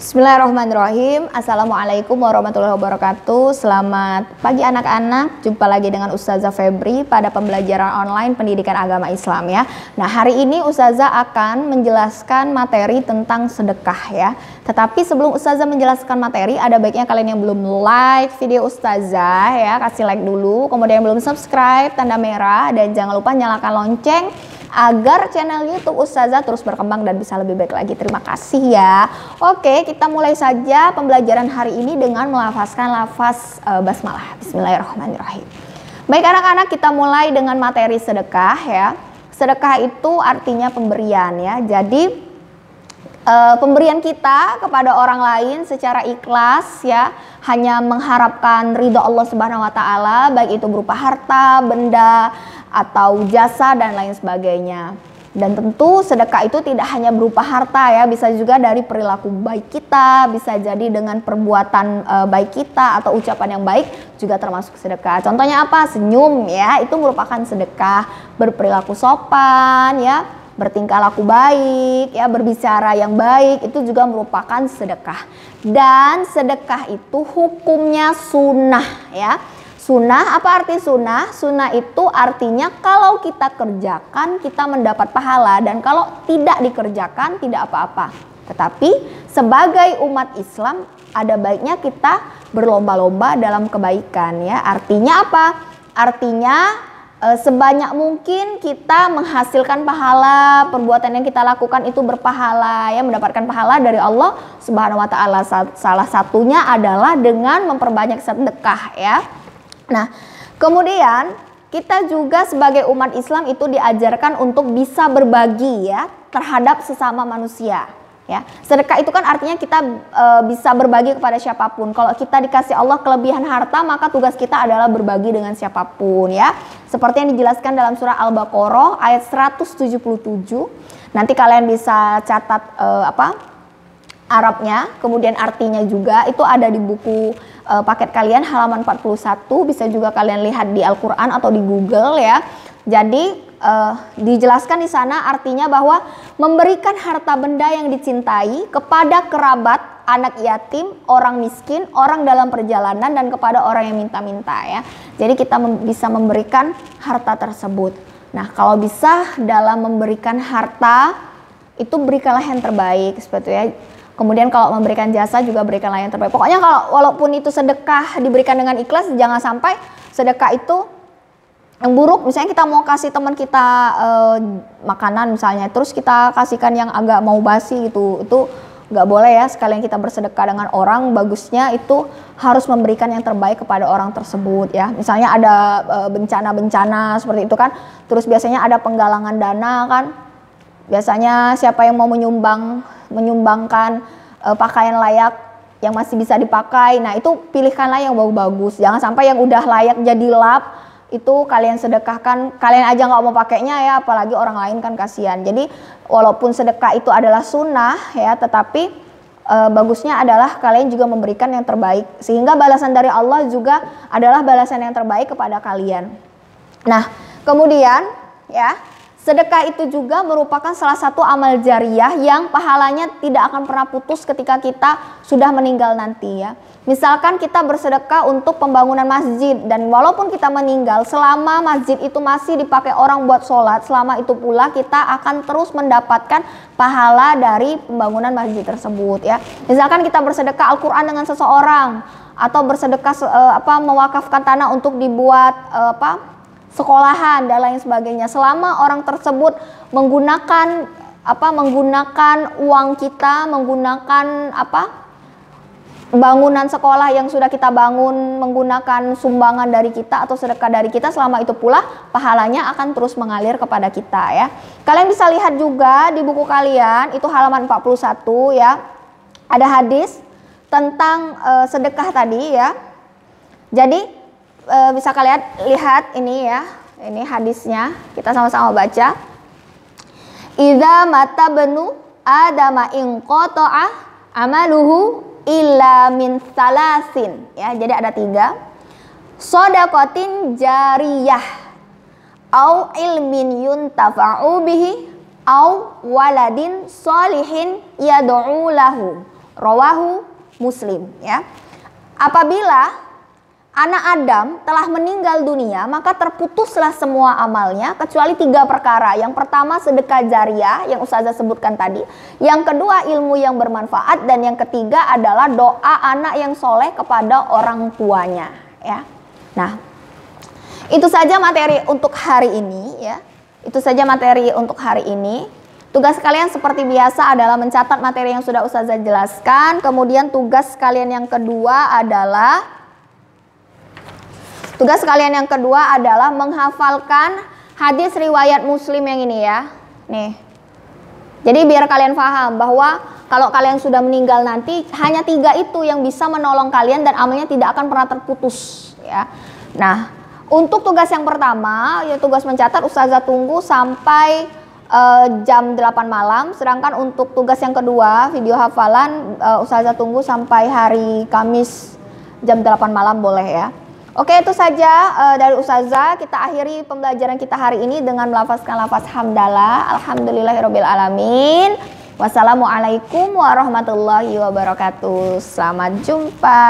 Bismillahirrahmanirrahim. Assalamualaikum warahmatullahi wabarakatuh. Selamat pagi anak-anak. Jumpa lagi dengan Ustazah Febri pada pembelajaran online pendidikan agama Islam ya. Nah, hari ini Ustazah akan menjelaskan materi tentang sedekah ya. Tetapi sebelum Ustazah menjelaskan materi, ada baiknya kalian yang belum like video Ustazah ya, kasih like dulu. Kemudian yang belum subscribe, tanda merah, dan jangan lupa nyalakan lonceng agar channel YouTube Ustazah terus berkembang dan bisa lebih baik lagi. Terima kasih ya. Oke, kita mulai saja pembelajaran hari ini dengan melafazkan lafaz basmalah. Bismillahirrahmanirrahim. Baik anak-anak, kita mulai dengan materi sedekah ya. Sedekah itu artinya pemberian ya. Jadi pemberian kita kepada orang lain secara ikhlas ya, hanya mengharapkan ridho Allah Subhanahu wa taala, baik itu berupa harta, benda, atau jasa dan lain sebagainya. Dan tentu sedekah itu tidak hanya berupa harta ya, bisa juga dari perilaku baik kita, bisa jadi dengan perbuatan baik kita atau ucapan yang baik juga termasuk sedekah. Contohnya apa? Senyum ya, itu merupakan sedekah. Berperilaku sopan ya, bertingkah laku baik ya, berbicara yang baik itu juga merupakan sedekah. Dan sedekah itu hukumnya sunnah ya. Sunnah, apa arti sunnah? Sunnah itu artinya kalau kita kerjakan kita mendapat pahala, dan kalau tidak dikerjakan tidak apa-apa. Tetapi sebagai umat Islam ada baiknya kita berlomba-lomba dalam kebaikan ya. Artinya apa? Artinya sebanyak mungkin kita menghasilkan pahala, perbuatan yang kita lakukan itu berpahala ya, mendapatkan pahala dari Allah Subhanahu wa taala. Salah satunya adalah dengan memperbanyak sedekah ya. Nah, kemudian kita juga sebagai umat Islam itu diajarkan untuk bisa berbagi ya terhadap sesama manusia ya. Sedekah itu kan artinya kita bisa berbagi kepada siapapun. Kalau kita dikasih Allah kelebihan harta, maka tugas kita adalah berbagi dengan siapapun ya. Seperti yang dijelaskan dalam surah Al-Baqarah ayat 177. Nanti kalian bisa catat Arabnya, kemudian artinya juga itu ada di buku paket kalian halaman 41, bisa juga kalian lihat di Al-Qur'an atau di Google ya. Jadi dijelaskan di sana artinya bahwa memberikan harta benda yang dicintai kepada kerabat, anak yatim, orang miskin, orang dalam perjalanan, dan kepada orang yang minta-minta ya. Jadi kita bisa memberikan harta tersebut. Nah, kalau bisa dalam memberikan harta itu berikanlah yang terbaik seperti itu ya. Kemudian kalau memberikan jasa juga berikanlah yang terbaik. Pokoknya kalau walaupun itu sedekah diberikan dengan ikhlas, jangan sampai sedekah itu yang buruk. Misalnya kita mau kasih teman kita makanan misalnya, terus kita kasihkan yang agak mau basi itu nggak boleh ya. Sekalian kita bersedekah dengan orang, bagusnya itu harus memberikan yang terbaik kepada orang tersebut ya. Misalnya ada bencana-bencana seperti itu kan, terus biasanya ada penggalangan dana kan. Biasanya siapa yang mau menyumbangkan pakaian layak yang masih bisa dipakai, nah itu pilihkanlah yang bagus-bagus. Jangan sampai yang udah layak jadi lap itu kalian sedekahkan, kalian aja nggak mau pakainya ya, apalagi orang lain kan kasihan. Jadi walaupun sedekah itu adalah sunnah ya, tetapi bagusnya adalah kalian juga memberikan yang terbaik, sehingga balasan dari Allah juga adalah balasan yang terbaik kepada kalian. Nah, kemudian ya, sedekah itu juga merupakan salah satu amal jariah yang pahalanya tidak akan pernah putus ketika kita sudah meninggal nanti ya. Misalkan kita bersedekah untuk pembangunan masjid, dan walaupun kita meninggal, selama masjid itu masih dipakai orang buat sholat, selama itu pula kita akan terus mendapatkan pahala dari pembangunan masjid tersebut ya. Misalkan kita bersedekah Al-Quran dengan seseorang, atau bersedekah mewakafkan tanah untuk dibuat sekolahan dan lain sebagainya, selama orang tersebut menggunakan uang kita, menggunakan bangunan sekolah yang sudah kita bangun, menggunakan sumbangan dari kita atau sedekah dari kita, selama itu pula pahalanya akan terus mengalir kepada kita ya. Kalian bisa lihat juga di buku kalian itu halaman 41 ya, ada hadis tentang sedekah tadi ya. Jadi bisa kalian lihat ini ya, ini hadisnya, kita sama-sama baca. Idza mata benu adama in qata'a amaluhu illa min salasin ya. Jadi ada 3. Shadaqatin jariyah, au ilmin yuntafa'u bihi, au waladin sholihin yad'u lahu, Rawahu Muslim ya. Apabila anak Adam telah meninggal dunia, maka terputuslah semua amalnya kecuali 3 perkara. Yang pertama sedekah jariah yang Ustazah sebutkan tadi. Yang kedua ilmu yang bermanfaat. Dan yang ketiga adalah doa anak yang soleh kepada orang tuanya ya. Nah, itu saja materi untuk hari ini ya. Itu saja materi untuk hari ini. Tugas kalian seperti biasa adalah mencatat materi yang sudah Ustazah jelaskan. Kemudian tugas kalian yang kedua adalah menghafalkan hadis riwayat Muslim yang ini ya. Nih. Jadi biar kalian paham bahwa kalau kalian sudah meninggal nanti hanya 3 itu yang bisa menolong kalian dan amalnya tidak akan pernah terputus ya. Nah, untuk tugas yang pertama, ya tugas mencatat Ustazah tunggu sampai jam 8 malam. Sedangkan untuk tugas yang kedua, video hafalan, Ustazah tunggu sampai hari Kamis jam 8 malam boleh ya. Oke, itu saja dari Ustazah. Kita akhiri pembelajaran kita hari ini dengan melafazkan lafaz hamdalah. Alhamdulillahirabbil alamin. Wassalamualaikum warahmatullahi wabarakatuh. Selamat jumpa.